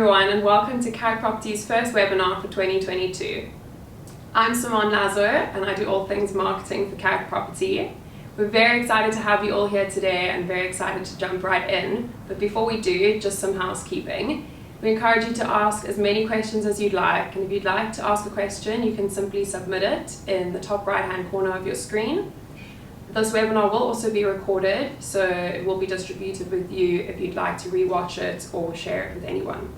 everyone, and welcome to Carrick Property's first webinar for 2022. I'm Simone Lazo and I do all things marketing for Carrick Property. We're very excited to have you all here today and very excited to jump right in. But before we do, just some housekeeping. We encourage you to ask as many questions as you'd like, and if you'd like to ask a question, you can simply submit it in the top right hand corner of your screen. This webinar will also be recorded, so it will be distributed with you if you'd like to rewatch it or share it with anyone.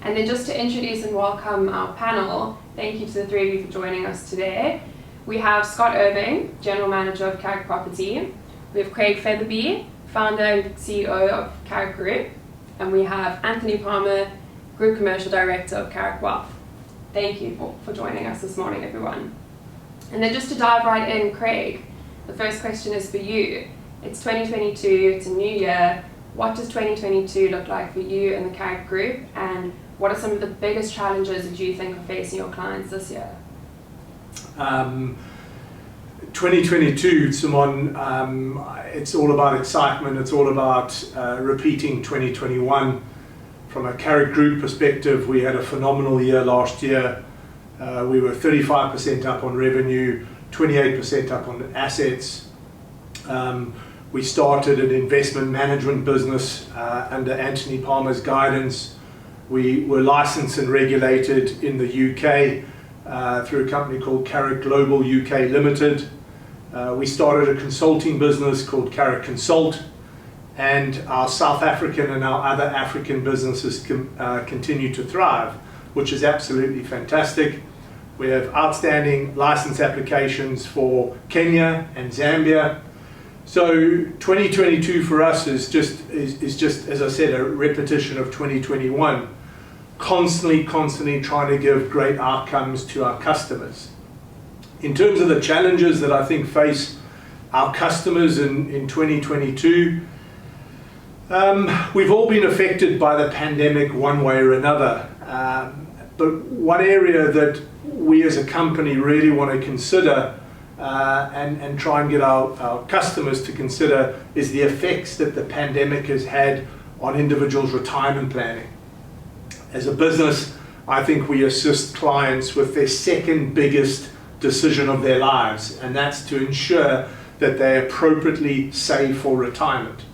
And then just to introduce and welcome our panel, thank you to the three of you for joining us today. We have Scott Irving, General Manager of Carrick Property. We have Craig Featherby, Founder and CEO of Carrick Group. And we have Anthony Palmer, Group Commercial Director of Carrick Wealth. Thank you for joining us this morning, everyone. And then just to dive right in, Craig, the first question is for you. It's 2022, it's a new year. What does 2022 look like for you and the Carrick Group, and what are some of the biggest challenges that you think are facing your clients this year? 2022, Simone, it's all about excitement, it's all about repeating 2021. From a Carrick Group perspective, we had a phenomenal year last year. We were 35% up on revenue, 28% up on assets. We started an investment management business under Anthony Palmer's guidance. We were licensed and regulated in the UK through a company called Carrick Global UK Limited. We started a consulting business called Carrick Consult, and our South African and our other African businesses continue to thrive, which is absolutely fantastic. We have outstanding license applications for Kenya and Zambia. So 2022 for us is just, as I said, a repetition of 2021. Constantly trying to give great outcomes to our customers. In terms of the challenges that I think face our customers in 2022, we've all been affected by the pandemic one way or another. But one area that we as a company really want to consider and try and get our customers to consider is the effects that the pandemic has had on individuals' retirement planning. As a business, I think we assist clients with their second biggest decision of their lives, and that's to ensure that they appropriately save for retirement.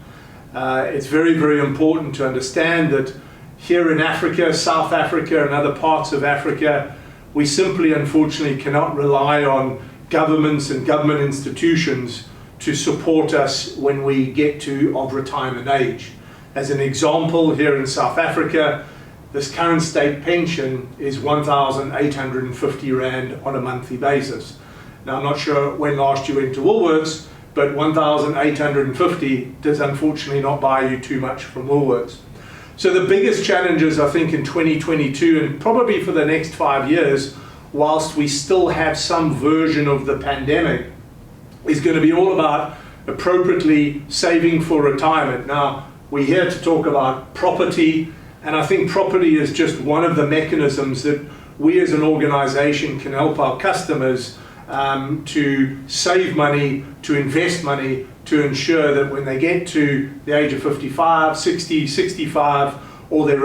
It's very important to understand that here in Africa, South Africa and other parts of Africa, we simply unfortunately cannot rely on governments and government institutions to support us when we get of retirement age. As an example, here in South Africa, this current state pension is 1,850 Rand on a monthly basis. Now, I'm not sure when last you went to Woolworths, but 1,850 does unfortunately not buy you too much from Woolworths. So the biggest challenges, I think, in 2022 and probably for the next 5 years, whilst we still have some version of the pandemic, is going to be all about appropriately saving for retirement. Now, we're here to talk about property, and I think property is just one of the mechanisms that we as an organization can help our customers to save money, to invest money, to ensure that when they get to the age of 55, 60, 65, or their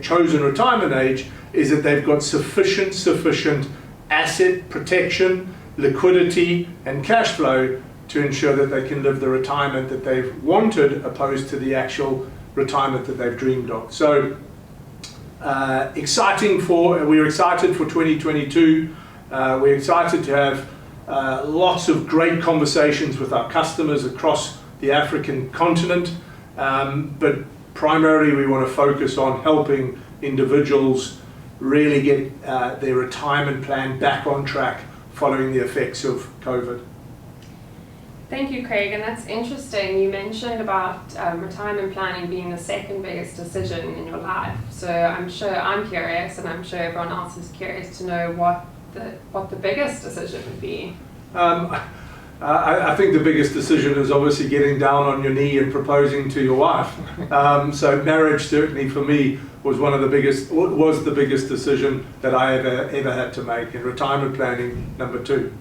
chosen retirement age, is that they've got sufficient asset protection, liquidity, and cash flow to ensure that they can live the retirement that they've wanted, opposed to the actual retirement that they've dreamed of. So we're excited for 2022. We're excited to have lots of great conversations with our customers across the African continent, but primarily we want to focus on helping individuals really get their retirement plan back on track following the effects of COVID. Thank you, Craig, and that's interesting. You mentioned about retirement planning being the second biggest decision in your life. So I'm sure I'm curious, and I'm sure everyone else is curious to know what the biggest decision would be. I think the biggest decision is obviously getting down on your knee and proposing to your wife. So marriage certainly for me was the biggest decision that I ever had to make, and retirement planning number 2.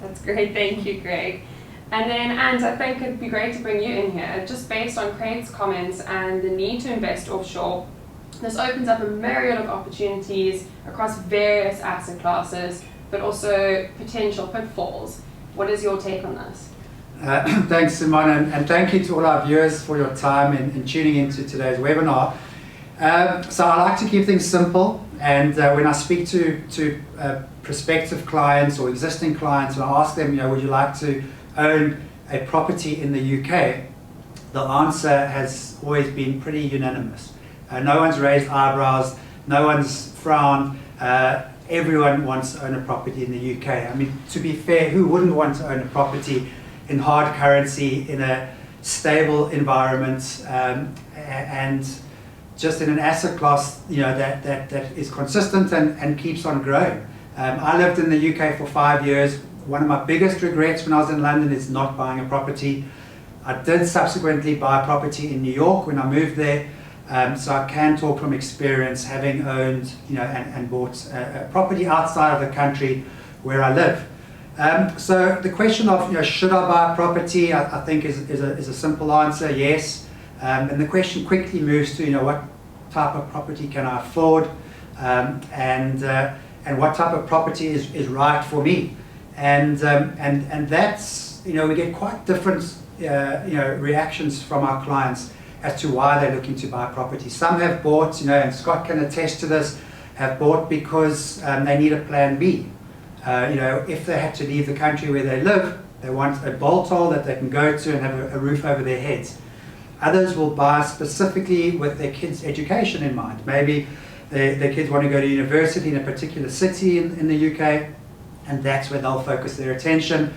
That's great, thank you, Craig. And then, Anne, I think it'd be great to bring you in here, just based on Craig's comments and the need to invest offshore This opens up a myriad of opportunities across various asset classes, but also potential pitfalls. What is your take on this? Thanks, Simon, and thank you to all our viewers for your time in tuning into today's webinar. So I like to keep things simple, and when I speak to prospective clients or existing clients, and I ask them, would you like to own a property in the UK? The answer has always been pretty unanimous. No one's raised eyebrows, no one's frowned. Everyone wants to own a property in the UK. I mean, to be fair, who wouldn't want to own a property in hard currency, in a stable environment, and just in an asset class, that is consistent and keeps on growing. I lived in the UK for 5 years. One of my biggest regrets when I was in London is not buying a property. I did subsequently buy a property in New York when I moved there, so I can talk from experience, having owned, and bought a property outside of the country where I live. So the question of, should I buy a property, I think is a simple answer, yes. And the question quickly moves to, what type of property can I afford, and what type of property is right for me. And that's, we get quite different, reactions from our clients as to why they're looking to buy property. Some have bought, and Scott can attest to this, have bought because they need a plan B. If they have to leave the country where they live, they want a bolt hole that they can go to and have a roof over their heads. Others will buy specifically with their kids' education in mind. Maybe their kids want to go to university in a particular city in the UK, and that's where they'll focus their attention.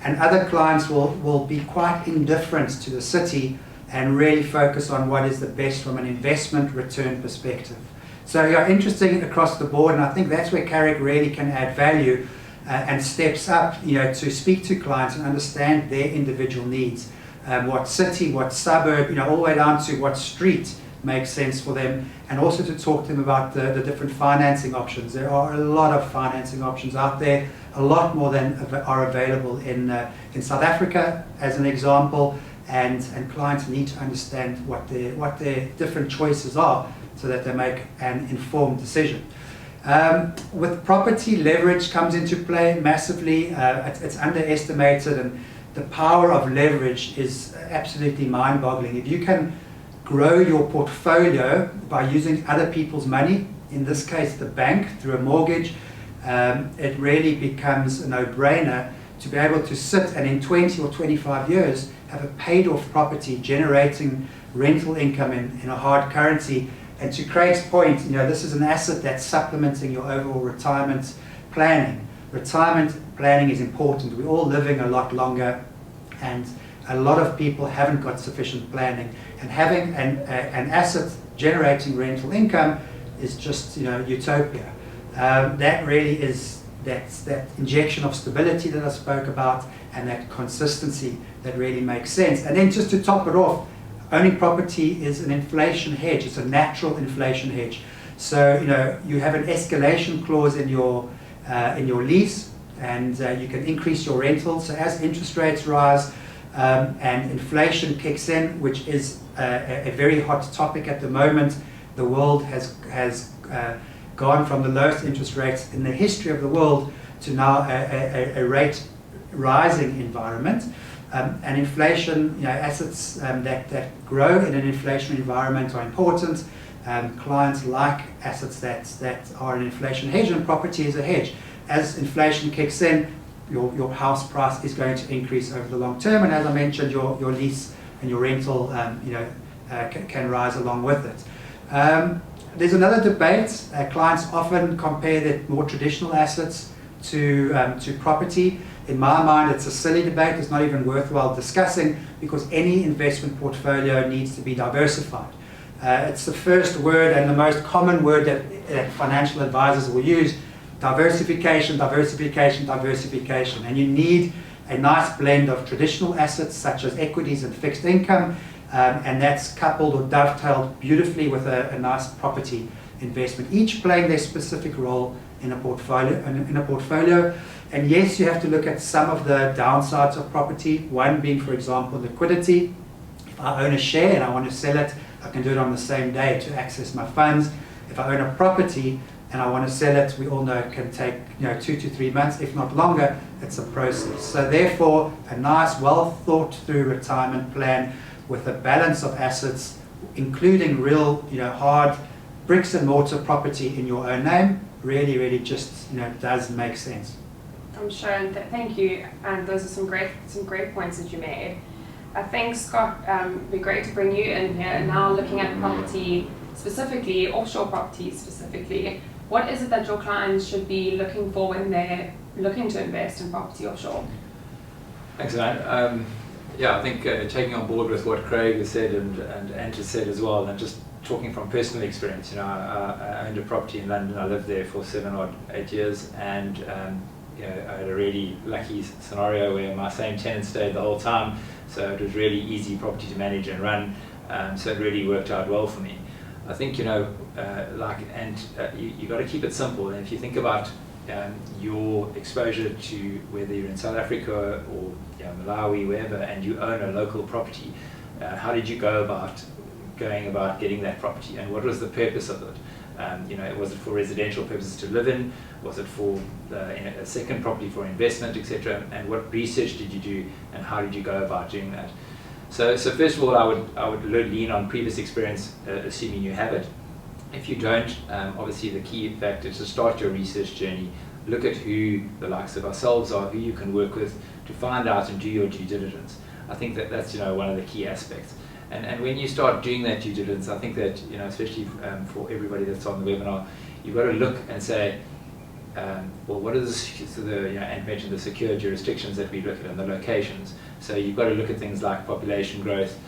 And other clients will be quite indifferent to the city and really focus on what is the best from an investment return perspective. So interesting across the board, and I think that's where Carrick really can add value and steps up, to speak to clients and understand their individual needs. What city, what suburb, all the way down to what street makes sense for them, and also to talk to them about the different financing options. There are a lot of financing options out there, a lot more than are available in South Africa, as an example, and clients need to understand what their different choices are so that they make an informed decision. With property, leverage comes into play massively. It's underestimated, and the power of leverage is absolutely mind-boggling. If you can grow your portfolio by using other people's money, in this case the bank, through a mortgage, it really becomes a no-brainer to be able to sit and in 20 or 25 years have a paid-off property generating rental income in a hard currency. And to Craig's point, this is an asset that's supplementing your overall retirement planning. Retirement planning is important. We're all living a lot longer, and a lot of people haven't got sufficient planning. And having an asset generating rental income is just, utopia. That really is that injection of stability that I spoke about, and that consistency that really makes sense. And then just to top it off, owning property is an inflation hedge. It's a natural inflation hedge. So you have an escalation clause in your lease, and you can increase your rental. So as interest rates rise and inflation kicks in, which is a very hot topic at the moment, the world has gone from the lowest interest rates in the history of the world to now a rate rising environment. And inflation, assets that grow in an inflation environment are important. Clients like assets that are an inflation hedge, and property is a hedge. As inflation kicks in, your house price is going to increase over the long term, and as I mentioned, your lease and your rental can rise along with it. There's another debate. Clients often compare the more traditional assets to property. In my mind, it's a silly debate. It's not even worthwhile discussing, because any investment portfolio needs to be diversified. It's the first word and the most common word that financial advisors will use: diversification, diversification, diversification. And you need a nice blend of traditional assets such as equities and fixed income, and that's coupled or dovetailed beautifully with a nice property investment, each playing their specific role in a portfolio. And yes, you have to look at some of the downsides of property, one being, for example, liquidity. If I own a share and I want to sell it, I can do it on the same day to access my funds. If I own a property and I want to sell it, we all know it can take 2 to 3 months, if not longer. It's a process. So therefore, a nice, well thought through retirement plan with a balance of assets, including real, hard bricks and mortar property in your own name, really just does make sense. I'm sure, and thank you. And those are some great points that you made. I think, Scott, it'd be great to bring you in here now, looking at property specifically, offshore properties specifically. What is it that your clients should be looking for when they're looking to invest in property offshore? Thanks, Anne. I think taking on board with what Craig has said and Ant has said as well, and just talking from personal experience, I owned a property in London. I lived there for 7 or 8 years, and I had a really lucky scenario where my same tenant stayed the whole time, so it was really easy property to manage and run. So it really worked out well for me. I think you got to keep it simple. And if you think about your exposure to whether you're in South Africa or Malawi, wherever, and you own a local property, how did you go about getting that property, and what was the purpose of it? Was it for residential purposes to live in? Was it for a second property for investment, etc.? And what research did you do, and how did you go about doing that? So first of all, I would lean on previous experience, assuming you have it. If you don't, obviously the key factor is to start your research journey. Look at who the likes of ourselves are, who you can work with, to find out and do your due diligence. I think that's one of the key aspects. And when you start doing that due diligence, I think that especially for everybody that's on the webinar, you've got to look and say, what is Ant mentioned the secure jurisdictions that we look at and the locations. So you've got to look at things like population growth.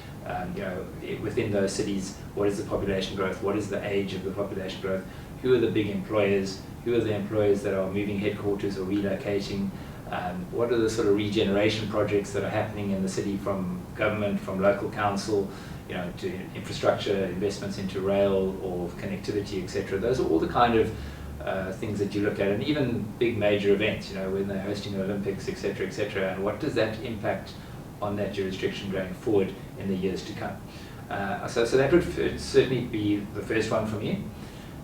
Within those cities, what is the population growth? What is the age of the population growth? Who are the big employers? Who are the employers that are moving headquarters or relocating? What are the sort of regeneration projects that are happening in the city, from government, from local council, to infrastructure investments into rail or connectivity, etc. Those are all the kind of things that you look at, and even big major events, when they're hosting the Olympics, etc., etc. And what does that impact on that jurisdiction going forward in the years to come? So that would certainly be the first one for me.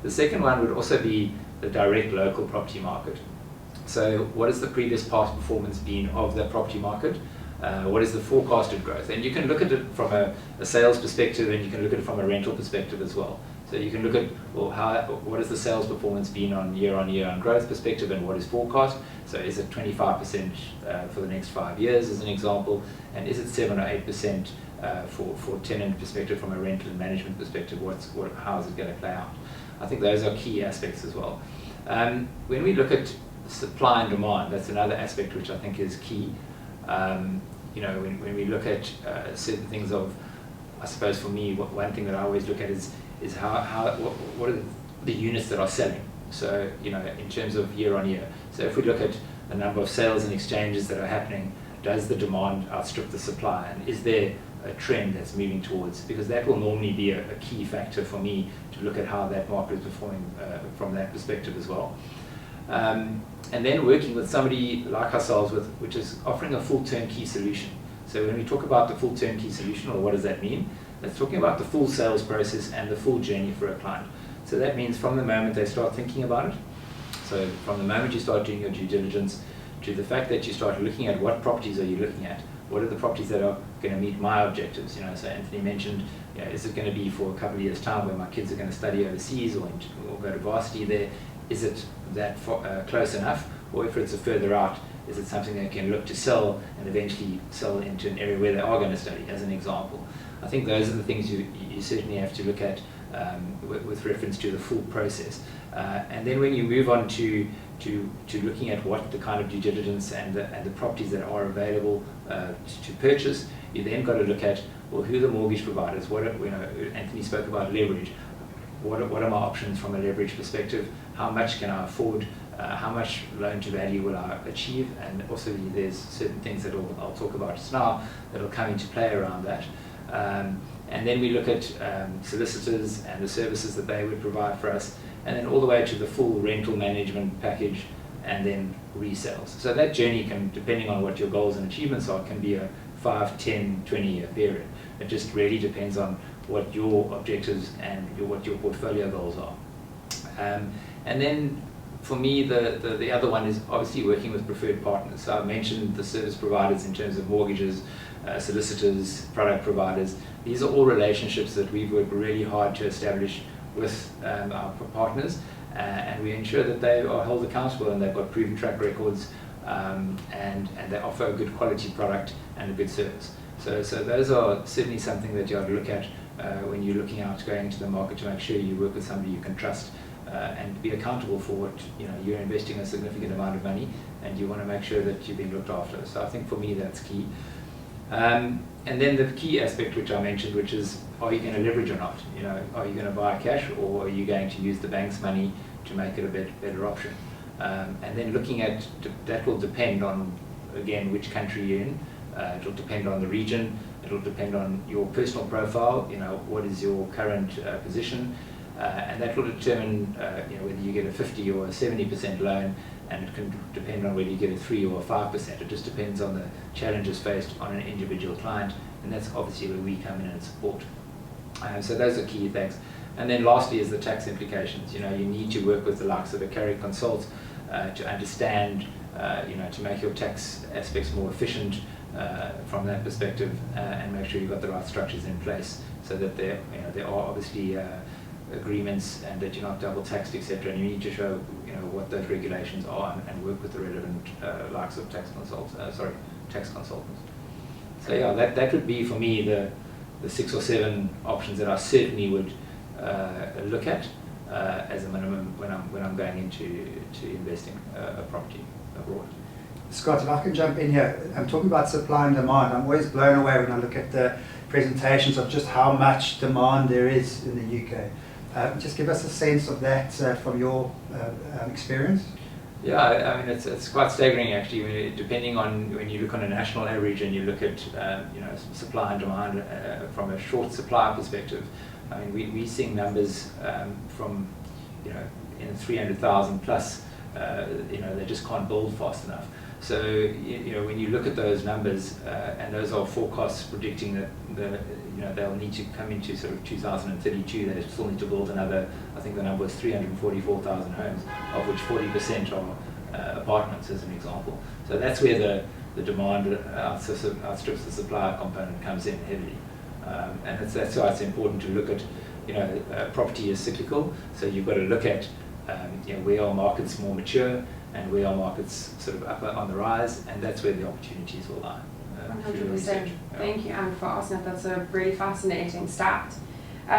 The second one would also be the direct local property market. So what has the previous past performance been of the property market? What is the forecasted growth? And you can look at it from a sales perspective, and you can look at it from a rental perspective as well. So you can look at, what has the sales performance been on year on growth perspective, and what is forecast? So is it 25% for the next 5 years as an example? And is it 7 or 8% for tenant perspective from a rental and management perspective? How is it going to play out? I think those are key aspects as well. When we look at supply and demand, that's another aspect which I think is key. When we look at certain things I suppose for me, one thing that I always look at is what are the units that are selling. So in terms of year on year. So if we look at the number of sales and exchanges that are happening, does the demand outstrip the supply, and is there a trend that's moving towards? Because that will normally be a key factor for me to look at how that market is performing from that perspective as well. And then working with somebody like ourselves, which is offering a full turnkey solution. So when we talk about the full turnkey solution, or what does that mean? That's talking about the full sales process and the full journey for a client. So that means from the moment they start thinking about it, so from the moment you start doing your due diligence, to the fact that you start looking at what properties are you looking at, what are the properties that are going to meet my objectives. So Anthony mentioned, is it going to be for a couple of years' time where my kids are going to study overseas or go to varsity there? Is it that close enough? Or if it's a further out, is it something they can look to sell and eventually sell into an area where they are going to study, as an example? I think those are the things you certainly have to look at with reference to the full process. And then when you move on to looking at what the kind of due diligence and the properties that are available to purchase, you then got to look at, well, who are the mortgage providers? Anthony spoke about leverage. What are my options from a leverage perspective? How much can I afford? How much loan to value will I achieve? And also there's certain things that I'll talk about just now that will come into play around that. And then we look at solicitors and the services that they would provide for us, and then all the way to the full rental management package, and then resales. So that journey can, depending on what your goals and achievements are, can be a 5, 10, 20-year period. It just really depends on what your objectives and what your portfolio goals are. And then for me, the other one is obviously working with preferred partners. So I mentioned the service providers in terms of mortgages, solicitors, product providers. These are all relationships that we've worked really hard to establish with our partners, and we ensure that they are held accountable and they've got proven track records, and they offer a good quality product and a good service. So those are certainly something that you have to look at when you're looking out going into the market, to make sure you work with somebody you can trust and be accountable for what you're investing a significant amount of money, and you want to make sure that you're being looked after. So I think for me that's key. And then the key aspect which I mentioned, which is, are you going to leverage or not? Are you going to buy cash, or are you going to use the bank's money to make it a better option? And then looking at, that will depend on, again, which country you're in. It will depend on the region. It will depend on your personal profile. What is your current position, and that will determine whether you get a 50 or a 70% loan, and it can depend on whether you get a 3 or a 5%. It just depends on the challenges faced on an individual client, and that's obviously where we come in and support. So those are key things. And then lastly is the tax implications. You need to work with the likes of a Carrick Consult to understand, to make your tax aspects more efficient from that perspective, and make sure you've got the right structures in place, so that there are obviously agreements and that you're not double taxed, etc. And you need to show what those regulations are, and work with the relevant likes of tax consultants. So yeah, that would be for me the 6 or 7 options that I certainly would look at as a minimum when I'm going into investing a property abroad. Scott, if I can jump in here, I'm talking about supply and demand. I'm always blown away when I look at the presentations of just how much demand there is in the UK. Just give us a sense of that from your experience. Yeah, I mean it's quite staggering actually. Depending on, when you look on a national average and you look at supply and demand from a short supply perspective. I mean we're seeing numbers from in 300,000 plus. They just can't build fast enough. So when you look at those numbers, and those are forecasts predicting that they'll need to come into sort of 2032. They still need to build another. I think the number was 344,000 homes, of which 40% are apartments, as an example. So that's where the demand outstrips the supply component comes in heavily, and that's why it's important to look at property is cyclical. So you've got to look at where are markets more mature, and where are markets sort of up on the rise, and that's where the opportunities will lie. 100%. Thank you, Anne, for asking that. That's a really fascinating stat.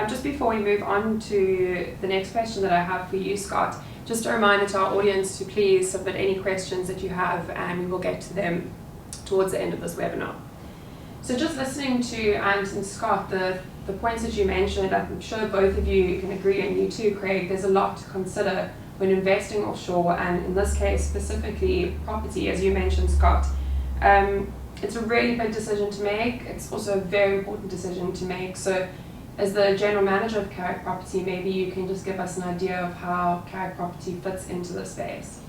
Just before we move on to the next question that I have for you, Scott, just a reminder to our audience to please submit any questions that you have, and we will get to them towards the end of this webinar. So just listening to Anne and Scott, the points that you mentioned, I'm sure both of you can agree, and you too, Craig, there's a lot to consider when investing offshore, and in this case specifically property, as you mentioned, Scott. It's a really big decision to make. It's also a very important decision to make. So as the general manager of Carrick Property, maybe you can just give us an idea of how Carrick Property fits into this space.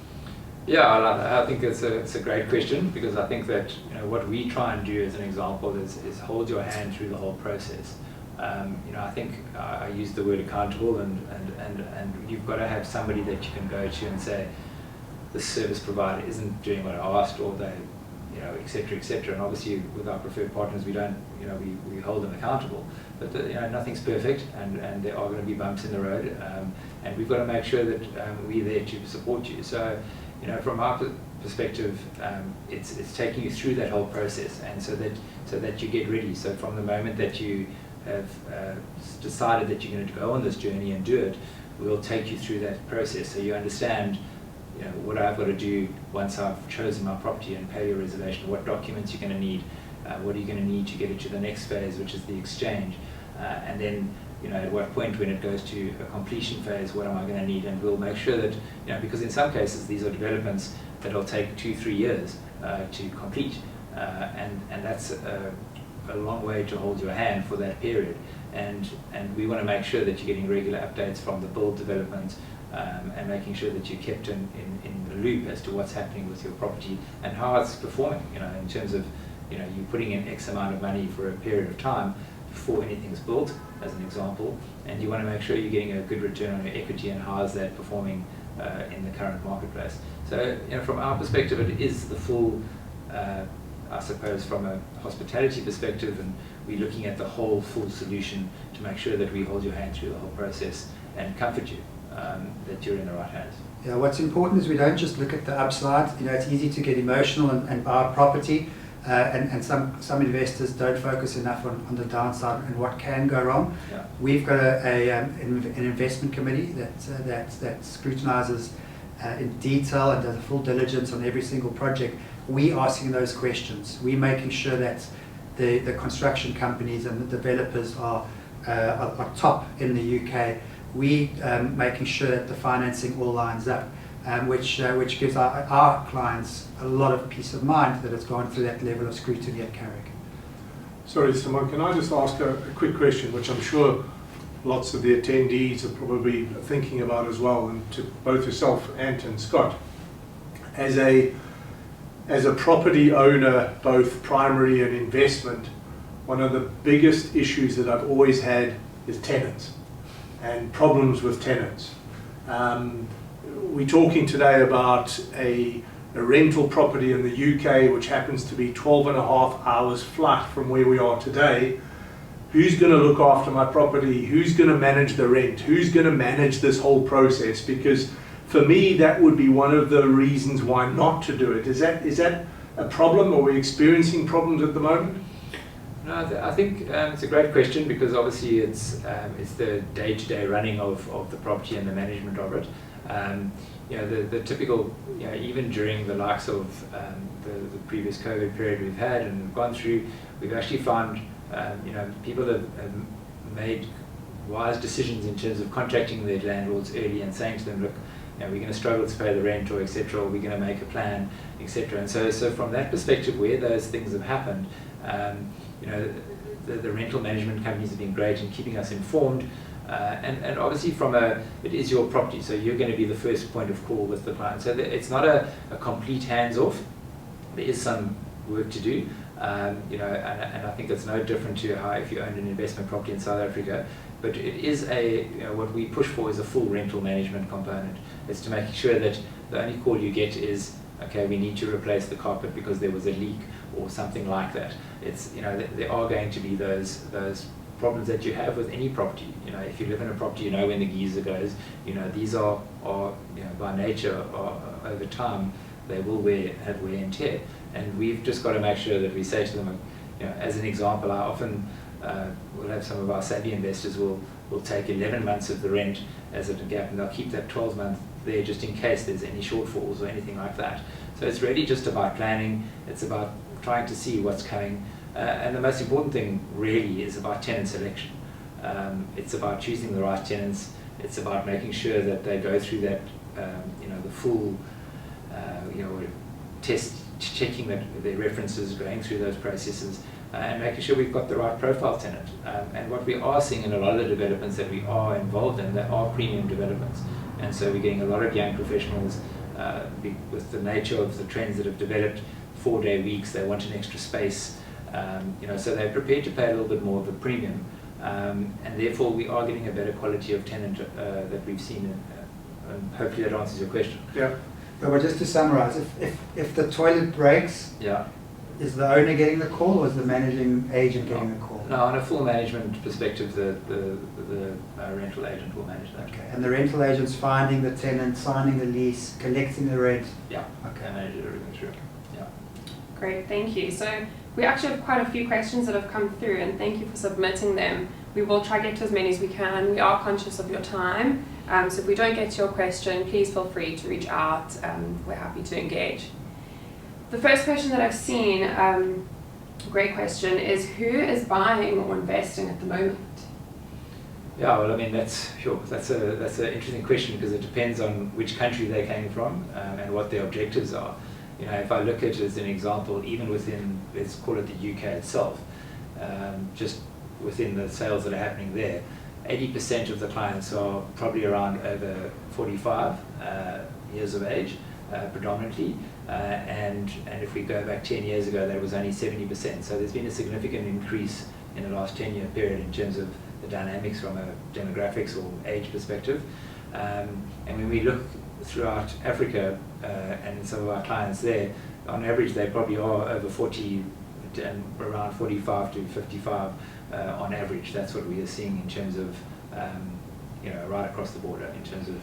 Yeah, I think it's a great question, because I think that what we try and do as an example is hold your hand through the whole process. I think I used the word accountable, and you've got to have somebody that you can go to and say, the service provider isn't doing what I asked, or they, etc., etc. And obviously with our preferred partners, we don't, we hold them accountable. But nothing's perfect, and there are going to be bumps in the road, and we've got to make sure that we're there to support you. So, from our perspective, it's taking you through that whole process, and so that you get ready. So from the moment that you have decided that you're going to go on this journey and do it, we'll take you through that process, so you understand what I've got to do once I've chosen my property and pay your reservation, what documents you're going to need, what are you going to need to get it to the next phase, which is the exchange, and then at what point when it goes to a completion phase, what am I going to need, and we'll make sure that, because in some cases these are developments that'll take 2-3 years to complete, and that's a long way to hold your hand for that period, and we want to make sure that you're getting regular updates from the build development, and making sure that you're kept in the loop as to what's happening with your property and how it's performing, in terms of you're putting in X amount of money for a period of time. before anything's built, as an example, and you want to make sure you're getting a good return on your equity and how is that performing in the current marketplace. So, from our perspective, it is the full, I suppose, from a hospitality perspective, and we're looking at the whole full solution to make sure that we hold your hand through the whole process and comfort you that you're in the right hands. Yeah, what's important is we don't just look at the upside. It's easy to get emotional and buy a property, and some investors don't focus enough on the downside and what can go wrong. Yeah. We've got an investment committee that scrutinizes in detail and does a full diligence on every single project. We asking those questions. We're making sure that the construction companies and the developers are top in the UK. We making sure that the financing all lines up, which gives our clients a lot of peace of mind that it's gone through that level of scrutiny at Carrick. Sorry, Simon, can I just ask a quick question, which I'm sure lots of the attendees are probably thinking about as well, and to both yourself, Ant and Scott. As a property owner, both primary and investment, one of the biggest issues that I've always had is tenants and problems with tenants. We're talking today about a rental property in the UK which happens to be 12.5 hours flight from where we are today. Who's going to look after my property? Who's going to manage the rent? Who's going to manage this whole process? Because for me, that would be one of the reasons why not to do it. Is that a problem? Are we experiencing problems at the moment? No, I think it's a great question, because obviously it's the day-to-day running of the property and the management of it. The typical, even during the likes of the previous COVID period we've had and gone through, we've actually found people have made wise decisions in terms of contacting their landlords early and saying to them, look, we're going to struggle to pay the rent, or etc., or we're going to make a plan, etc. And so from that perspective, where those things have happened, the rental management companies have been great in keeping us informed, and obviously it is your property, so you're going to be the first point of call with the client. So it's not a complete hands-off. There is some work to do, and I think it's no different to how if you own an investment property in South Africa. But it is what we push for is a full rental management component. It's to make sure that the only call you get is, okay, we need to replace the carpet because there was a leak or something like that. It's there are going to be those problems that you have with any property. If you live in a property, when the geyser goes. These are by nature, over time, they will have wear and tear. And we've just got to make sure that we say to them, as an example, I often we'll have some of our savvy investors will take 11 months of the rent as a gap, and they'll keep that 12 month there just in case there's any shortfalls or anything like that. So it's really just about planning. It's about trying to see what's coming, and the most important thing really is about tenant selection. It's about choosing the right tenants. It's about making sure that they go through that the full test, checking that their references, going through those processes, and making sure we've got the right profile tenant. And what we are seeing in a lot of the developments that we are involved in, they are premium developments. And so we're getting a lot of young professionals with the nature of the trends that have developed, 4-day weeks, they want an extra space, so they're prepared to pay a little bit more of a premium. And therefore we are getting a better quality of tenant that we've seen, and hopefully that answers your question. Yeah. But just to summarize, if the toilet breaks, Yeah. is the owner getting the call, or is the managing agent getting the call? No, on a full management perspective, the rental agent will manage that. Okay, and the rental agent's finding the tenant, signing the lease, collecting the rent. Yeah. Okay. Manage everything through. Yeah. Great, thank you. So we actually have quite a few questions that have come through, and thank you for submitting them. We will try to get to as many as we can. We are conscious of your time, so if we don't get to your question, please feel free to reach out. We're happy to engage. The first question that I've seen, great question, is who is buying or investing at the moment? Yeah, well, I mean, that's an interesting question, because it depends on which country they came from and what their objectives are. If I look at it as an example, even within, let's call it the UK itself, just within the sales that are happening there, 80% of the clients are probably around over 45 years of age, predominantly, and if we go back 10 years ago, that was only 70%. So there's been a significant increase in the last 10-year period in terms of the dynamics from a demographics or age perspective. And when we look throughout Africa and some of our clients there, on average they probably are over 40 and around 45 to 55 on average. That's what we are seeing in terms of right across the border in terms of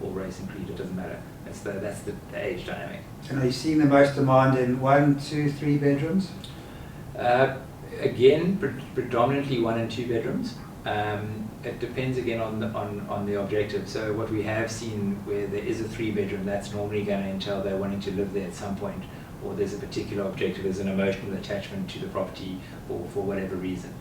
all race and creed. It doesn't matter. That's the age dynamic. And are you seeing the most demand in 1, 2, 3 bedrooms? Again, predominantly 1 and 2 bedrooms. It depends again on the objective. So what we have seen where there is a 3-bedroom, that's normally going to entail they're wanting to live there at some point, or there's a particular objective, there's an emotional attachment to the property for whatever reason.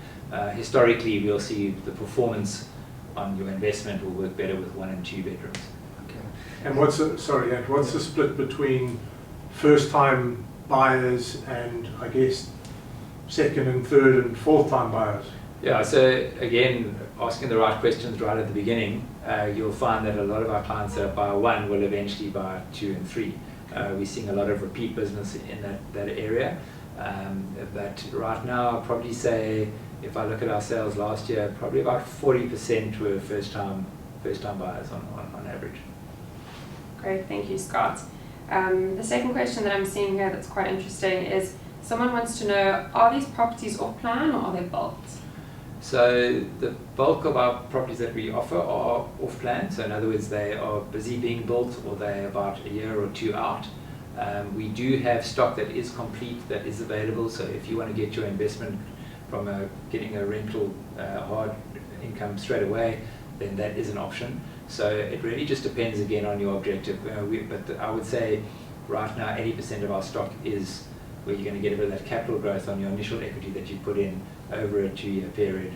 Historically, we'll see the performance on your investment will work better with 1 and 2 bedrooms. Okay. And what's the split between first-time buyers and, I guess, second and third and fourth-time buyers? Yeah, so again, asking the right questions right at the beginning, you'll find that a lot of our clients that buy 1 will eventually buy 2 and 3. We're seeing a lot of repeat business in that area. But right now, I'd probably say, if I look at our sales last year, probably about 40% were first-time buyers on average. Great, thank you, Scott. The second question that I'm seeing here that's quite interesting is someone wants to know, are these properties off-plan or are they built? So the bulk of our properties that we offer are off-plan. So in other words, they are busy being built or they're about a year or 2 out. We do have stock that is complete, that is available. So if you want to get your investment from getting a rental hard income straight away, then that is an option. So it really just depends again on your objective. But I would say right now 80% of our stock is where you're going to get a bit of that capital growth on your initial equity that you put in over a 2-year period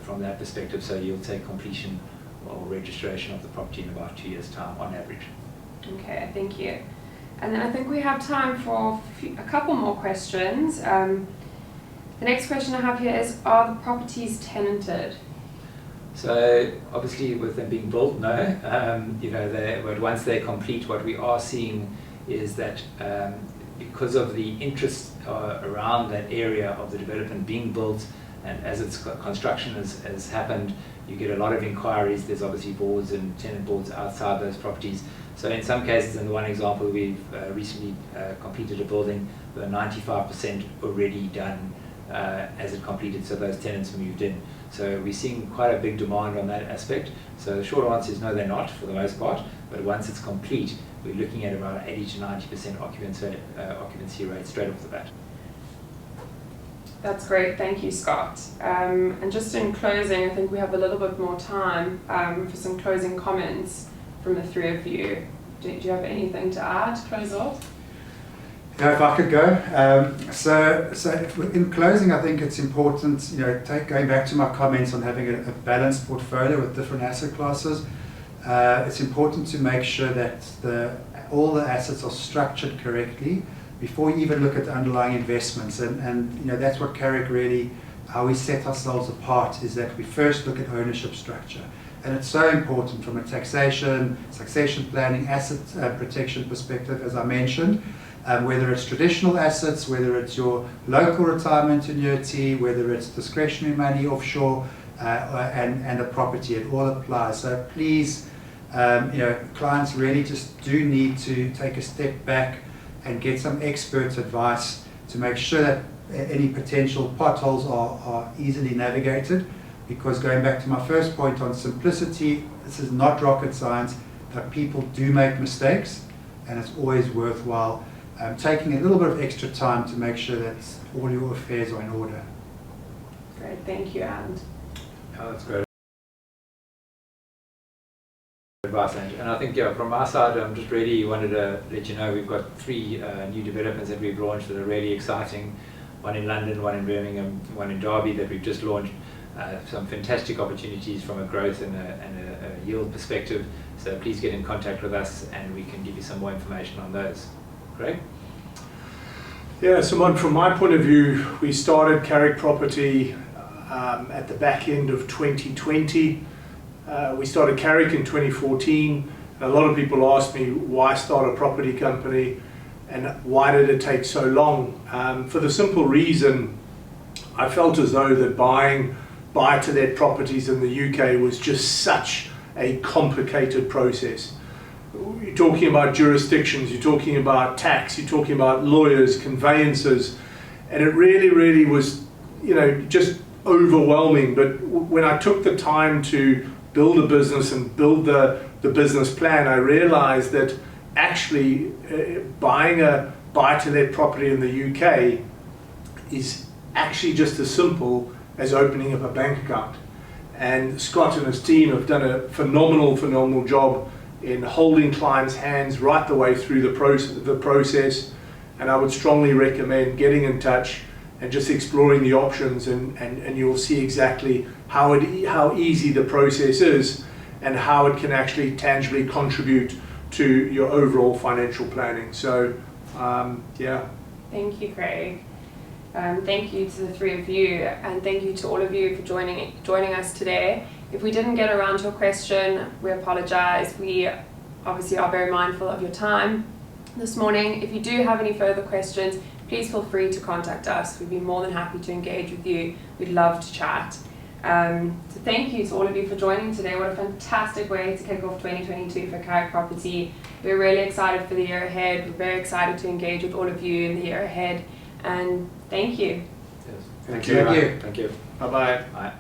from that perspective. So you'll take completion or registration of the property in about 2 years' time on average. Okay, thank you. And then I think we have time for a couple more questions. The next question I have here is, are the properties tenanted? So obviously with them being built, no. But once they're complete, what we are seeing is that because of the interest around that area of the development being built, and as its construction has happened, you get a lot of inquiries. There's obviously boards and tenant boards outside those properties. So in some cases, in the one example, we've recently completed a building with 95% already done as it completed, so those tenants moved in. So we're seeing quite a big demand on that aspect. So the short answer is no, they're not for the most part, but once it's complete, we're looking at about 80 to 90% occupancy rate straight off the bat. That's great, thank you, Scott. And just in closing, I think we have a little bit more time for some closing comments from the 3 of you. Do you have anything to add to close off? Yeah, if I could go. So in closing, I think it's important, going back to my comments on having a balanced portfolio with different asset classes. It's important to make sure that all the assets are structured correctly before you even look at the underlying investments. And that's what Carrick really, how we set ourselves apart, is that we first look at ownership structure. And it's so important from a taxation, succession planning, asset protection perspective, as I mentioned. Whether it's traditional assets, whether it's your local retirement annuity, whether it's discretionary money offshore, and a property, it all applies. So please, clients really just do need to take a step back and get some expert advice to make sure that any potential potholes are easily navigated. Because going back to my first point on simplicity, this is not rocket science, but people do make mistakes, and it's always worthwhile taking a little bit of extra time to make sure that all your affairs are in order. Great, thank you, and that's great advice, and I think from our side, just really wanted to let you know we've got 3 new developments that we've launched that are really exciting. One in London, one in Birmingham, one in Derby that we've just launched. Some fantastic opportunities from a growth and a yield perspective. So please get in contact with us and we can give you some more information on those. Greg? Yeah, Simon, from my point of view, we started Carrick Property at the back end of 2020. We started Carrick in 2014. A lot of people ask me, why start a property company and why did it take so long? For the simple reason, I felt as though that buying buy-to-let properties in the UK was just such a complicated process. You're talking about jurisdictions, you're talking about tax, you're talking about lawyers, conveyancers, and it really was, just overwhelming. But when I took the time to build a business and build the business plan, I realized that actually buying a buy-to-let property in the UK is actually just as simple as opening up a bank account. And Scott and his team have done a phenomenal job in holding clients' hands right the way through the process. And I would strongly recommend getting in touch and just exploring the options, and you'll see exactly how easy the process is and how it can actually tangibly contribute to your overall financial planning. So, yeah. Thank you, Craig. Thank you to the three of you, and thank you to all of you for joining us today. If we didn't get around to a question, we apologize. We obviously are very mindful of your time this morning. If you do have any further questions, please feel free to contact us. We'd be more than happy to engage with you. We'd love to chat. So thank you to all of you for joining today. What a fantastic way to kick off 2022 for Carrick Property. We're really excited for the year ahead. We're very excited to engage with all of you in the year ahead. And thank you. Yes. Thank you. Thank you. Bye-bye. Bye.